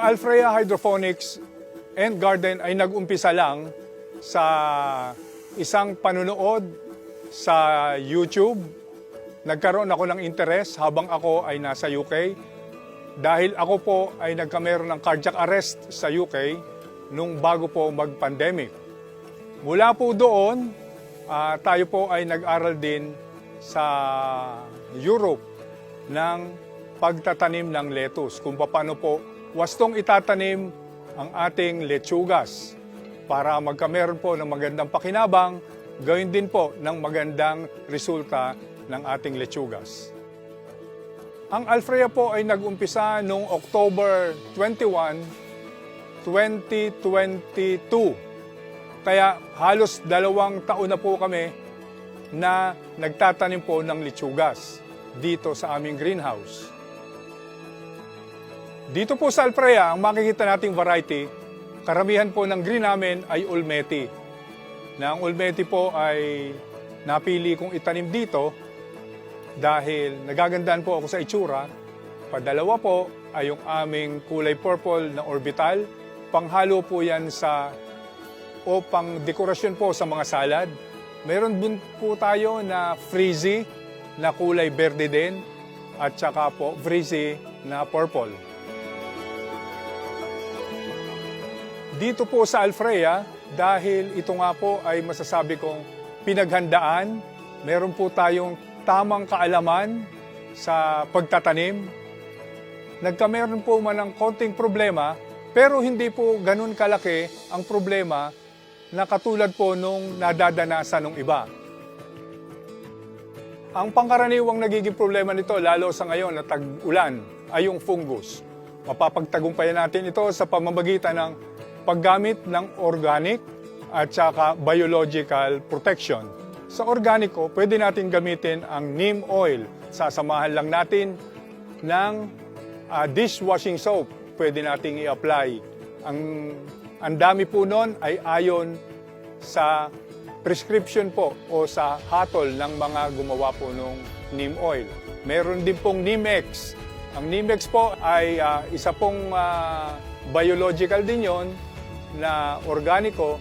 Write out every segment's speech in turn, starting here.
Alfrea Hydroponics and Garden ay nag-umpisa lang sa isang panunood sa YouTube. Nagkaroon ako ng interest habang ako ay nasa UK dahil ako po ay nagkameron ng cardiac arrest sa UK nung bago po mag-pandemic. Mula po doon, tayo po ay nag-aral din sa Europe ng pagtatanim ng lettuce, kung paano po wastong itatanim ang ating lechugas para magkameron po ng magandang pakinabang, gawin din po ng magandang resulta ng ating lechugas. Ang Alfrea po ay nag-umpisa noong October 21, 2022. Kaya halos 2 taon na po kami na nagtatanim po ng lechugas dito sa aming greenhouse. Dito po sa Alfrea, ang makikita nating variety, karamihan po ng green namin ay Olmeti. Na ang Olmeti po ay napili kong itanim dito dahil nagagandaan po ako sa itsura. Padalawa po ay yung aming kulay purple na orbital. Panghalo po yan o pang dekorasyon po sa mga salad. Meron din po tayo na frizzy na kulay berde din at saka po frizzy na purple. Dito po sa Alfrea, dahil ito nga po ay masasabi kong pinaghandaan, meron po tayong tamang kaalaman sa pagtatanim. Nagkameron po man ng konting problema, pero hindi po ganun kalaki ang problema na katulad po nung nadadanasan ng iba. Ang pangkaraniwang nagiging problema nito, lalo sa ngayon na tag-ulan, ay yung fungus. Mapapagtagumpayan natin ito sa pamamagitan ng paggamit ng organic at saka biological protection. Sa organico, pwede natin gamitin ang neem oil. Sasamahan lang natin ng dishwashing soap. Pwede nating i-apply. Ang dami po nun ay ayon sa prescription po o sa hatol ng mga gumawa po ng neem oil. Meron din pong Neemex. Ang Neemex po ay isa pong biological din yon na organiko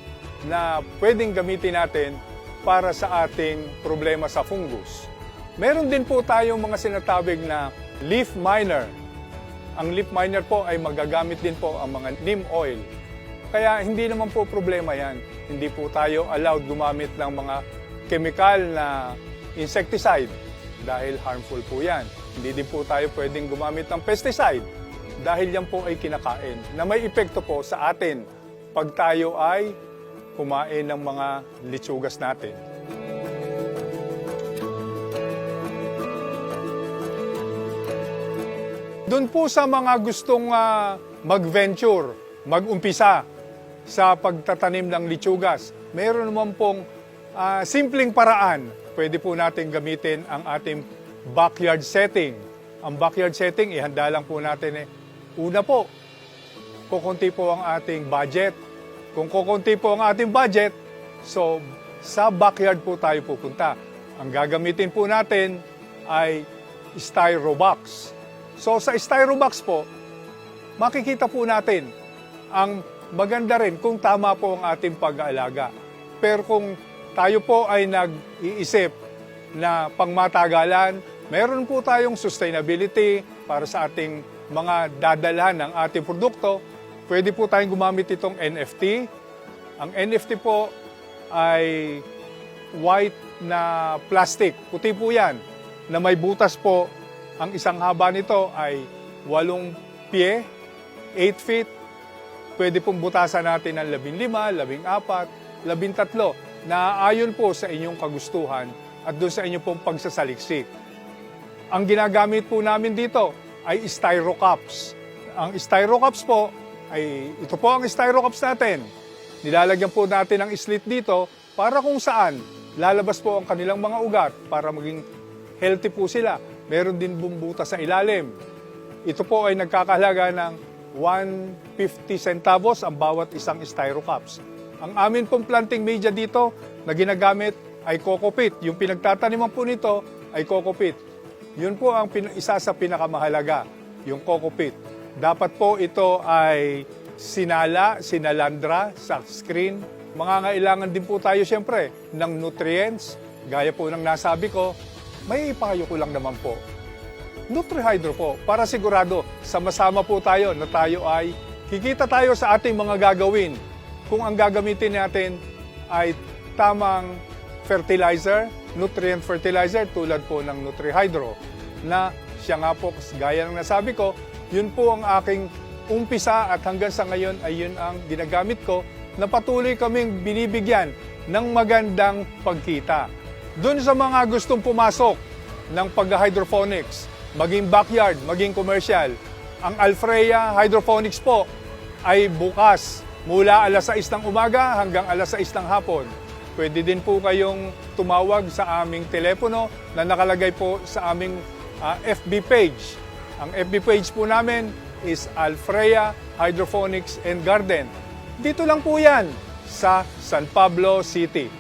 na pwedeng gamitin natin para sa ating problema sa fungus. Meron din po tayong mga sinatawag na leaf miner. Ang leaf miner po ay magagamit din po ang mga neem oil. Kaya hindi naman po problema yan. Hindi po tayo allowed gumamit ng mga chemical na insecticide dahil harmful po yan. Hindi din po tayo pwedeng gumamit ng pesticide dahil yan po ay kinakain na may epekto po sa atin pag tayo ay kumain ng mga lechugas natin. Doon po sa mga gustong mag-venture, mag-umpisa sa pagtatanim ng lechugas, mayroon naman pong simpleng paraan. Pwede po natin gamitin ang ating backyard setting. Ang backyard setting, ihanda lang po natin una po, kukunti po ang ating budget. Kung kukunti po ang ating budget, so sa backyard po tayo pupunta. Ang gagamitin po natin ay styro box. So sa styro box po, makikita po natin ang maganda rin kung tama po ang ating pag-aalaga. Pero kung tayo po ay nag-iisip na pangmatagalan, meron po tayong sustainability para sa ating mga dadalhan ng ating produkto. Pwede po tayong gumamit itong NFT. Ang NFT po ay white na plastic. Puti po yan, na may butas po. Ang isang haba nito ay 8 pie, 8 feet. Pwede pong butasan natin ng 15, 14, 13 na ayon po sa inyong kagustuhan at doon sa inyong pong pagsasaliksik. Ang ginagamit po namin dito ay styro cups. Ang styro cups po ay ito po ang styro cups natin. Nilalagyan po natin ng slit dito para kung saan lalabas po ang kanilang mga ugat para maging healthy po sila. Meron din bumbutas sa ilalim. Ito po ay nagkakahalaga ng 150 centavos ang bawat isang styro cups. Ang amin pong planting media dito na ginagamit ay coco peat. Yung pinagtataniman po nito ay coco peat. Yun po ang isa sa pinakamahalaga, yung coco peat. Dapat po ito ay sinalandra sa screen. Mangangailangan din po tayo siyempre ng nutrients, gaya po ng nasabi ko. May ipayo ko lang naman po. NutriHydro po, para sigurado sama-sama po tayo na tayo ay kikita tayo sa ating mga gagawin. Kung ang gagamitin natin ay tamang fertilizer, nutrient fertilizer tulad po ng NutriHydro, na siya nga po, gaya ng nasabi ko, yun po ang aking umpisa at hanggang sa ngayon ay yun ang ginagamit ko na patuloy kaming binibigyan ng magandang pagkita. Doon sa mga gustong pumasok ng pag-hydroponics, maging backyard, maging commercial, ang Alfrea Hydroponics po ay bukas mula alas 6 ng umaga hanggang alas 6 ng hapon. Pwede din po kayong tumawag sa aming telepono na nakalagay po sa aming FB page. Ang FB page po namin is Alfrea Hydroponics and Garden. Dito lang po yan sa San Pablo City.